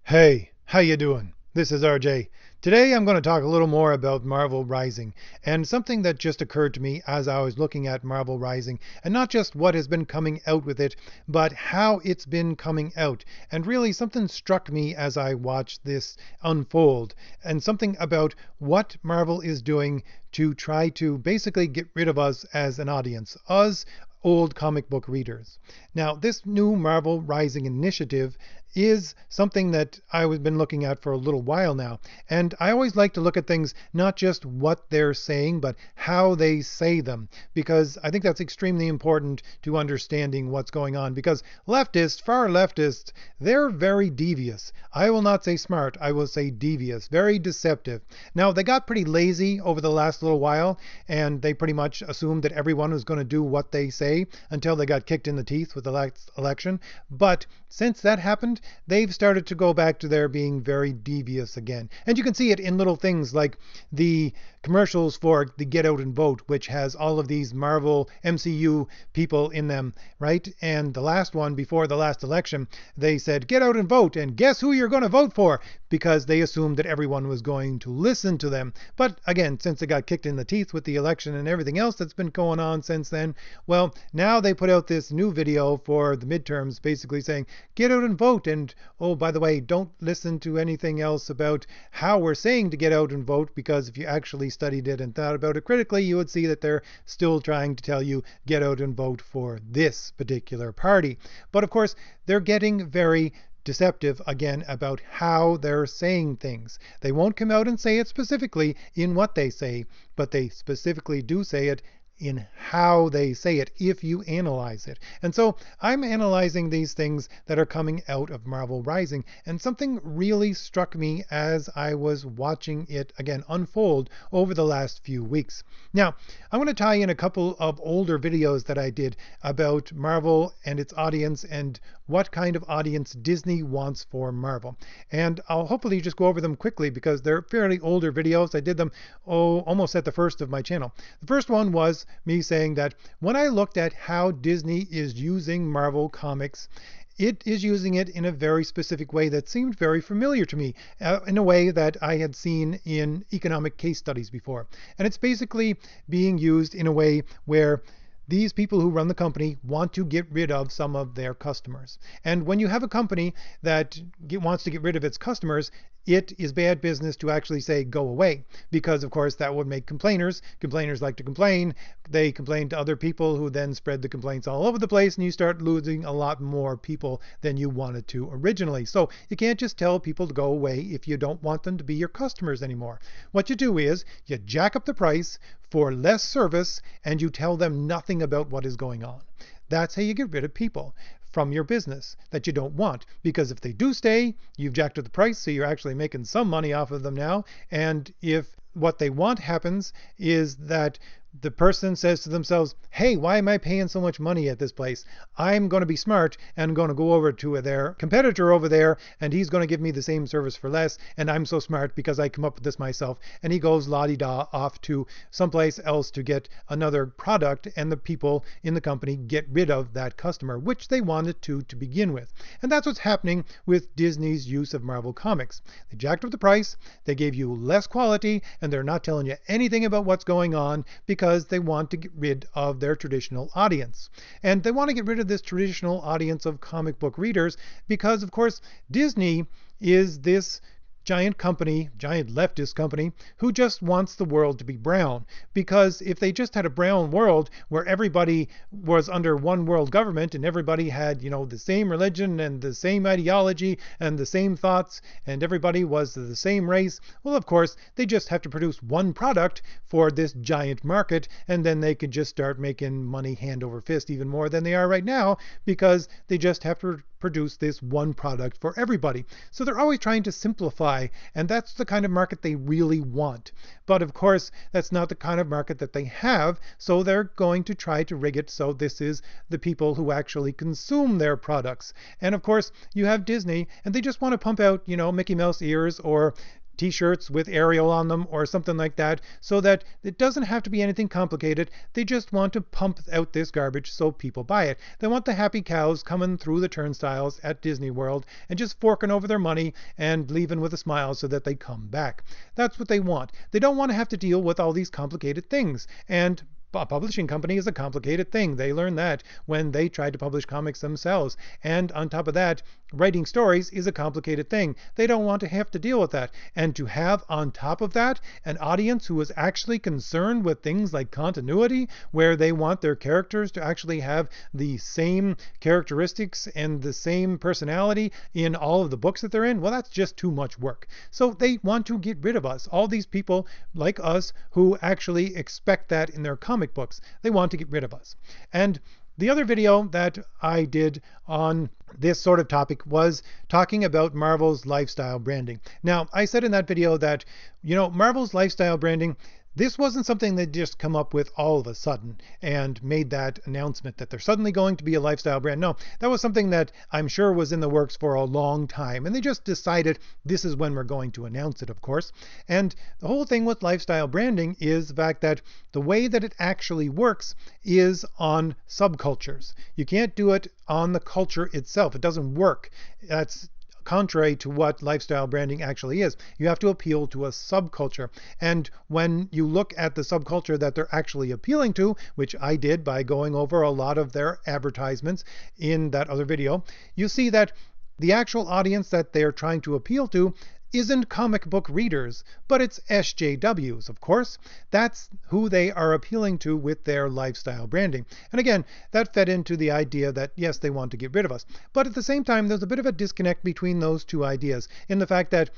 Hey, how you doing? This is RJ. Today I'm going to talk a little more about Marvel Rising and something that just occurred to me as I was looking at Marvel Rising, and not just what has been coming out with it, but how it's been coming out. And really something struck me as I watched this unfold, and something about what Marvel is doing to try to basically get rid of us as an audience, us old comic book readers. Now, this new Marvel Rising initiative is something that I've been looking at for a little while now. And I always like to look at things, not just what they're saying, but how they say them, because I think that's extremely important to understanding what's going on. Because leftists, far leftists, they're very devious. I will not say smart, I will say devious, very deceptive. Now, they got pretty lazy over the last little while, and they pretty much assumed that everyone was going to do what they say until they got kicked in the teeth with the last election. But since that happened, they've started to go back to their being very devious again. And you can see it in little things like the commercials for the Get Out and Vote, which has all of these Marvel MCU people in them, right? And the last one before the last election, they said, get out and vote, and guess who you're going to vote for? Because they assumed that everyone was going to listen to them. But again, since they got kicked in the teeth with the election and everything else that's been going on since then, well, now they put out this new video for the midterms basically saying, get out and vote. And oh, by the way, don't listen to anything else about how we're saying to get out and vote, because if you actually studied it and thought about it critically, you would see that they're still trying to tell you get out and vote for this particular party. But of course, they're getting very deceptive again about how they're saying things. They won't come out and say it specifically in what they say, but they specifically do say it in how they say it if you analyze it. And so I'm analyzing these things that are coming out of Marvel Rising, and something really struck me as I was watching it again unfold over the last few weeks. Now, I'm going to tie in a couple of older videos that I did about Marvel and its audience and what kind of audience Disney wants for Marvel. And I'll hopefully just go over them quickly because they're fairly older videos. I did them almost at the first of my channel. The first one was me saying that when I looked at how Disney is using Marvel Comics, it is using it in a very specific way that seemed very familiar to me, in a way that I had seen in economic case studies before. And it's basically being used in a way where these people who run the company want to get rid of some of their customers. And when you have a company that wants to get rid of its customers, it is bad business to actually say go away, because of course that would make complainers. Complainers like to complain. They complain to other people who then spread the complaints all over the place, and you start losing a lot more people than you wanted to originally. So you can't just tell people to go away if you don't want them to be your customers anymore. What you do is you jack up the price for less service, and you tell them nothing about what is going on. That's how you get rid of people from your business that you don't want, because if they do stay, you've jacked up the price, so you're actually making some money off of them now. And if what they want happens is that the person says to themselves, hey, why am I paying so much money at this place? I'm going to be smart and going to go over to their competitor over there, and he's going to give me the same service for less, and I'm so smart because I come up with this myself. And he goes la-di-da off to someplace else to get another product, and the people in the company get rid of that customer, which they wanted to begin with. And that's what's happening with Disney's use of Marvel Comics. They jacked up the price, they gave you less quality, and they're not telling you anything about what's going on, because they want to get rid of their traditional audience. And they want to get rid of this traditional audience of comic book readers because, of course, Disney is this giant company, giant leftist company, who just wants the world to be brown. Because if they just had a brown world where everybody was under one world government and everybody had, the same religion and the same ideology and the same thoughts, and everybody was the same race, well, of course, they just have to produce one product for this giant market, and then they could just start making money hand over fist even more than they are right now, because they just have to produce this one product for everybody. So they're always trying to simplify, and that's the kind of market they really want. But of course, that's not the kind of market that they have, so they're going to try to rig it so this is the people who actually consume their products. And of course, you have Disney, and they just want to pump out, Mickey Mouse ears or t-shirts with Ariel on them or something like that, so that it doesn't have to be anything complicated. They just want to pump out this garbage so people buy it. They want the happy cows coming through the turnstiles at Disney World and just forking over their money and leaving with a smile so that they come back. That's what they want. They don't want to have to deal with all these complicated things. And a publishing company is a complicated thing. They learned that when they tried to publish comics themselves. And on top of that, writing stories is a complicated thing. They don't want to have to deal with that. And to have on top of that an audience who is actually concerned with things like continuity, where they want their characters to actually have the same characteristics and the same personality in all of the books that they're in, well, that's just too much work. So they want to get rid of us. All these people like us who actually expect that in their comic books. They want to get rid of us. And the other video that I did on this sort of topic was talking about Marvel's lifestyle branding. Now, I said in that video that, Marvel's lifestyle branding, this wasn't something they just come up with all of a sudden and made that announcement that they're suddenly going to be a lifestyle brand. No, that was something that I'm sure was in the works for a long time. And they just decided this is when we're going to announce it, of course. And the whole thing with lifestyle branding is the fact that the way that it actually works is on subcultures. You can't do it on the culture itself. It doesn't work. That's contrary to what lifestyle branding actually is. You have to appeal to a subculture. And when you look at the subculture that they're actually appealing to, which I did by going over a lot of their advertisements in that other video, you see that the actual audience that they're trying to appeal to isn't comic book readers, but it's SJWs, of course. That's who they are appealing to with their lifestyle branding. And again, that fed into the idea that, yes, they want to get rid of us. But at the same time, there's a bit of a disconnect between those two ideas in the fact that,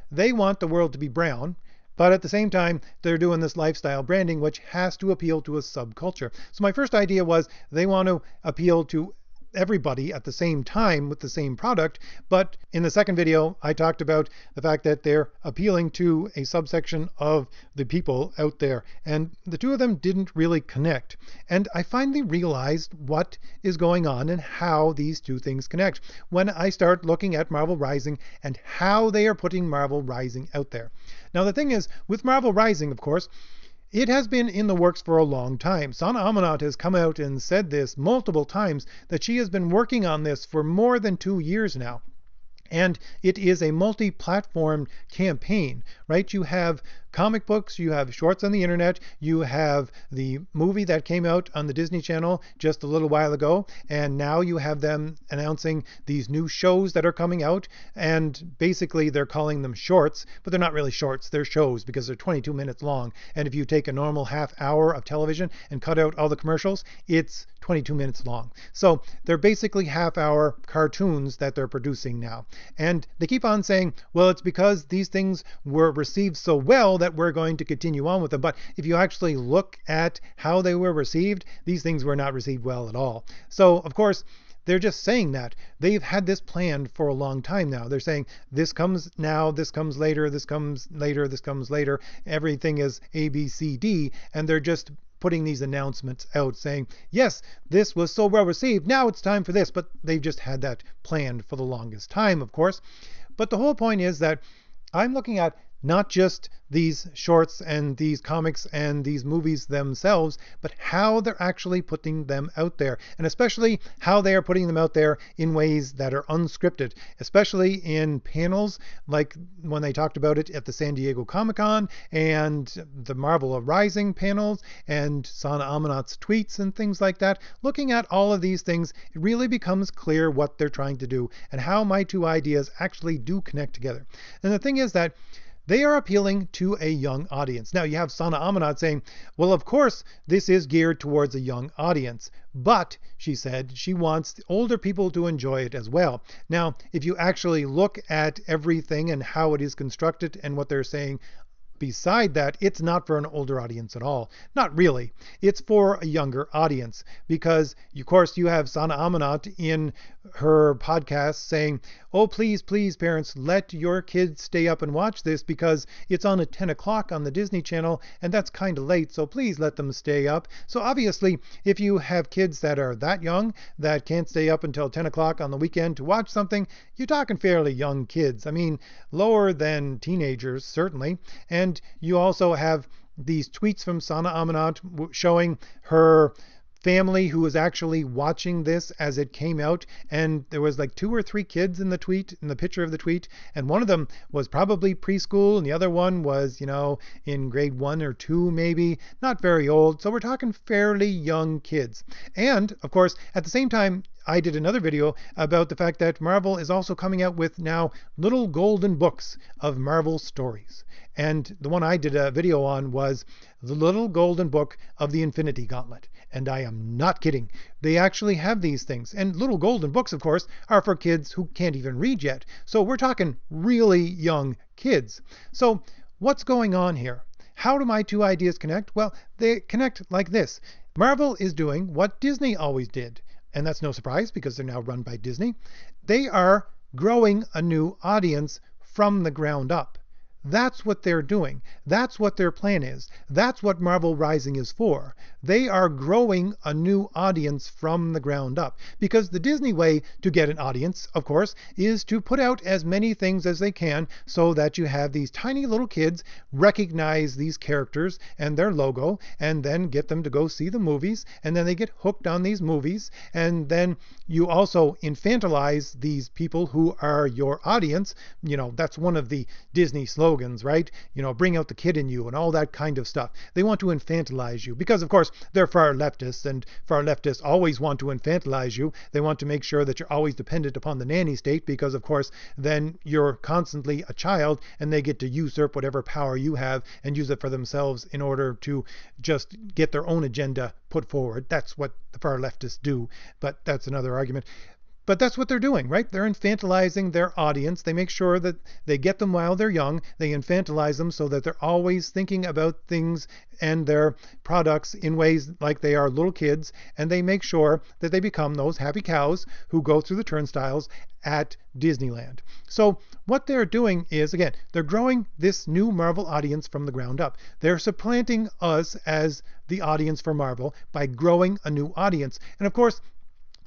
they want the world to be brown, but at the same time, they're doing this lifestyle branding, which has to appeal to a subculture. So my first idea was they want to appeal to everybody at the same time with the same product. But in the second video, I talked about the fact that they're appealing to a subsection of the people out there, and the two of them didn't really connect. And I finally realized what is going on and how these two things connect when I start looking at Marvel Rising and how they are putting Marvel Rising out there. Now, the thing is, with Marvel Rising, of course, it has been in the works for a long time. Sana Amanat has come out and said this multiple times, that she has been working on this for more than 2 years now. And it is a multi-platform campaign, right? You have comic books, you have shorts on the internet, you have the movie that came out on the Disney Channel just a little while ago, and now you have them announcing these new shows that are coming out, and basically they're calling them shorts, but they're not really shorts, they're shows because they're 22 minutes long. And if you take a normal half hour of television and cut out all the commercials, it's 22 minutes long. So they're basically half-hour cartoons that they're producing now. And they keep on saying, well, it's because these things were received so well that we're going to continue on with them. But if you actually look at how they were received, these things were not received well at all. So, of course, they're just saying that. They've had this planned for a long time now. They're saying this comes now, this comes later, this comes later, this comes later. Everything is A, B, C, D. And they're just putting these announcements out saying, yes, this was so well received, now it's time for this. But they've just had that planned for the longest time, of course. But the whole point is that I'm looking at not just these shorts and these comics and these movies themselves, but how they're actually putting them out there, and especially how they are putting them out there in ways that are unscripted, especially in panels like when they talked about it at the San Diego Comic-Con and the Marvel Rising panels and Sana Amanat's tweets and things like that. Looking at all of these things, it really becomes clear what they're trying to do and how my two ideas actually do connect together. And the thing is that they are appealing to a young audience. Now, you have Sana Amanat saying, well, of course, this is geared towards a young audience. But, she said, she wants older people to enjoy it as well. Now, if you actually look at everything and how it is constructed and what they're saying beside that, it's not for an older audience at all. Not really. It's for a younger audience because, of course, you have Sana Amanat in her podcast saying, oh, please, please, parents, let your kids stay up and watch this because it's on at 10 o'clock on the Disney Channel and that's kind of late, so please let them stay up. So obviously, if you have kids that are that young that can't stay up until 10 o'clock on the weekend to watch something, you're talking fairly young kids. I mean, lower than teenagers, certainly. And you also have these tweets from Sana Amanat showing her family who was actually watching this as it came out, and there was like 2 or 3 kids in the tweet, in the picture of the tweet, and one of them was probably preschool and the other one was, you know, in grade 1 or 2 maybe, not very old. So we're talking fairly young kids. And of course, at the same time, I did another video about the fact that Marvel is also coming out with now little golden books of Marvel stories. And the one I did a video on was the little golden book of the Infinity Gauntlet. And I am not kidding. They actually have these things. And little golden books, of course, are for kids who can't even read yet. So we're talking really young kids. So what's going on here? How do my two ideas connect? Well, they connect like this. Marvel is doing what Disney always did. And that's no surprise because they're now run by Disney. They are growing a new audience from the ground up. That's what they're doing. That's what their plan is. That's what Marvel Rising is for. They are growing a new audience from the ground up. Because the Disney way to get an audience, of course, is to put out as many things as they can so that you have these tiny little kids recognize these characters and their logo, and then get them to go see the movies, and then they get hooked on these movies, and then you also infantilize these people who are your audience. You know, that's one of the Disney slogans, right? You know, bring out the kid in you and all that kind of stuff. They want to infantilize you because, of course, they're far leftists, and far leftists always want to infantilize you. They want to make sure that you're always dependent upon the nanny state because, of course, then you're constantly a child and they get to usurp whatever power you have and use it for themselves in order to just get their own agenda put forward. That's what the far leftists do, but that's another argument. But that's what they're doing, right? They're infantilizing their audience. They make sure that they get them while they're young. They infantilize them so that they're always thinking about things and their products in ways like they are little kids. And they make sure that they become those happy cows who go through the turnstiles at Disneyland. So what they're doing is, again, they're growing this new Marvel audience from the ground up. They're supplanting us as the audience for Marvel by growing a new audience. And of course,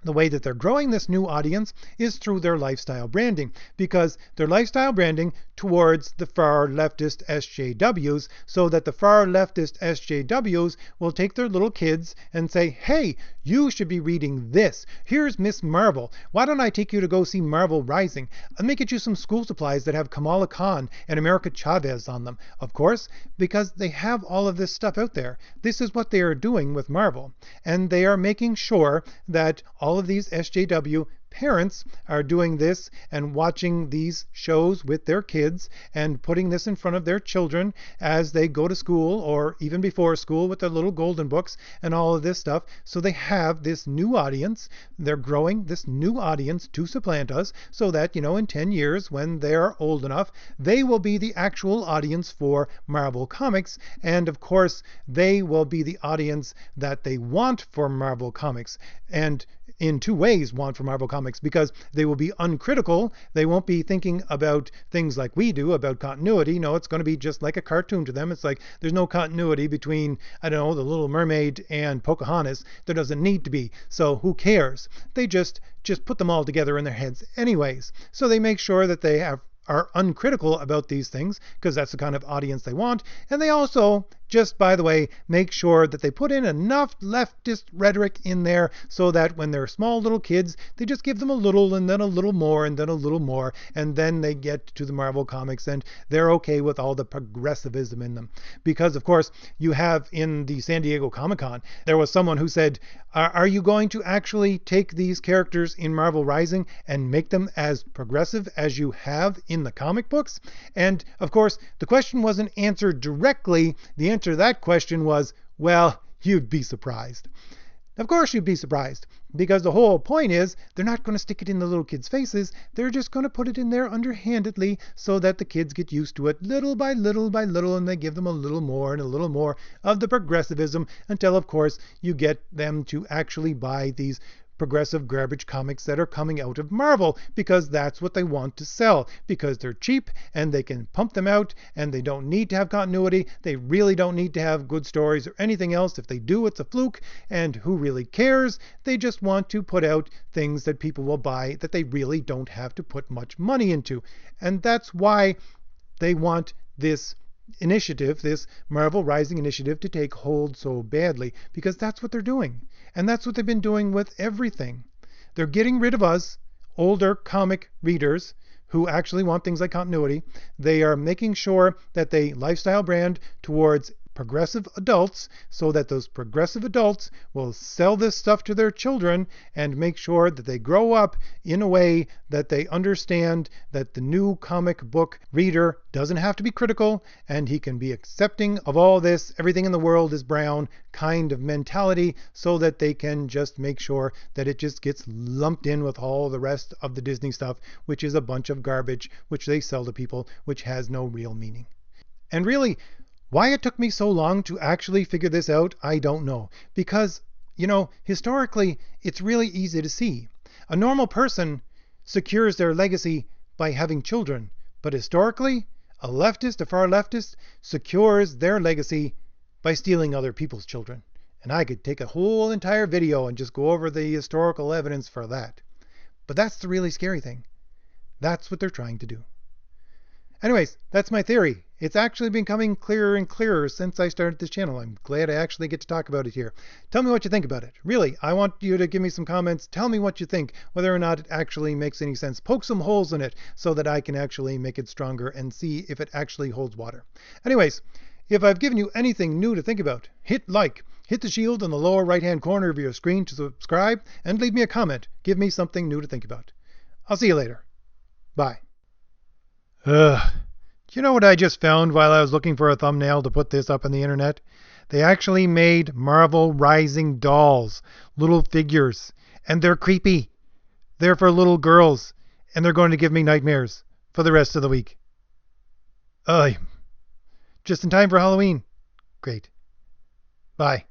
the way that they're growing this new audience is through their lifestyle branding, because their lifestyle branding towards the far leftist SJWs, so that the far leftist SJWs will take their little kids and say, hey, you should be reading this. Here's Miss Marvel. Why don't I take you to go see Marvel Rising? Let me get you some school supplies that have Kamala Khan and America Chavez on them. Of course, because they have all of this stuff out there. This is what they are doing with Marvel. And they are making sure that all of these SJW parents are doing this and watching these shows with their kids and putting this in front of their children as they go to school or even before school with their little golden books and all of this stuff. So they have this new audience. They're growing this new audience to supplant us so that, you know, in 10 years when they're old enough, they will be the actual audience for Marvel Comics. And of course, they will be the audience that they want for Marvel Comics. And in 2 ways want for Marvel Comics, because they will be uncritical. They won't be thinking about things like we do about continuity. No, it's going to be just like a cartoon to them. It's like there's no continuity between, I don't know, The Little Mermaid and Pocahontas. There doesn't need to be. So who cares? They just put them all together in their heads anyways. So they make sure that they are uncritical about these things because that's the kind of audience they want. And they also, just by the way, make sure that they put in enough leftist rhetoric in there so that when they're small little kids, they just give them a little and then a little more and then a little more. And then they get to the Marvel Comics and they're okay with all the progressivism in them. Because of course, you have in the San Diego Comic-Con, there was someone who said, are you going to actually take these characters in Marvel Rising and make them as progressive as you have in the comic books? And of course, the question wasn't answered directly. The answer to that question was, well, you'd be surprised. Of course you'd be surprised, because the whole point is they're not going to stick it in the little kids' faces. They're just going to put it in there underhandedly so that the kids get used to it little by little by little, and they give them a little more and a little more of the progressivism until, of course, you get them to actually buy these progressive garbage comics that are coming out of Marvel, because that's what they want to sell, because they're cheap and they can pump them out and they don't need to have continuity. They really don't need to have good stories or anything else. If they do, it's a fluke, and who really cares? They just want to put out things that people will buy that they really don't have to put much money into. And that's why they want this initiative, this Marvel Rising initiative, to take hold so badly, because that's what they're doing. And that's what they've been doing with everything. They're getting rid of us, older comic readers, who actually want things like continuity. They are making sure that they lifestyle brand towards progressive adults, so that those progressive adults will sell this stuff to their children and make sure that they grow up in a way that they understand that the new comic book reader doesn't have to be critical, and he can be accepting of all this everything in the world is brown kind of mentality, so that they can just make sure that it just gets lumped in with all the rest of the Disney stuff, which is a bunch of garbage which they sell to people, which has no real meaning. And really, why it took me so long to actually figure this out, I don't know. Because, historically, it's really easy to see. A normal person secures their legacy by having children. But historically, a leftist, a far leftist, secures their legacy by stealing other people's children. And I could take a whole entire video and just go over the historical evidence for that. But that's the really scary thing. That's what they're trying to do. Anyways, that's my theory. It's actually becoming clearer and clearer since I started this channel. I'm glad I actually get to talk about it here. Tell me what you think about it. Really, I want you to give me some comments. Tell me what you think, whether or not it actually makes any sense. Poke some holes in it so that I can actually make it stronger and see if it actually holds water. Anyways, if I've given you anything new to think about, hit like. Hit the shield in the lower right-hand corner of your screen to subscribe, and leave me a comment. Give me something new to think about. I'll see you later. Bye. Do you know what I just found while I was looking for a thumbnail to put this up on the internet? They actually made Marvel Rising dolls, little figures, and they're creepy. They're for little girls, and they're going to give me nightmares for the rest of the week. Just in time for Halloween. Great. Bye.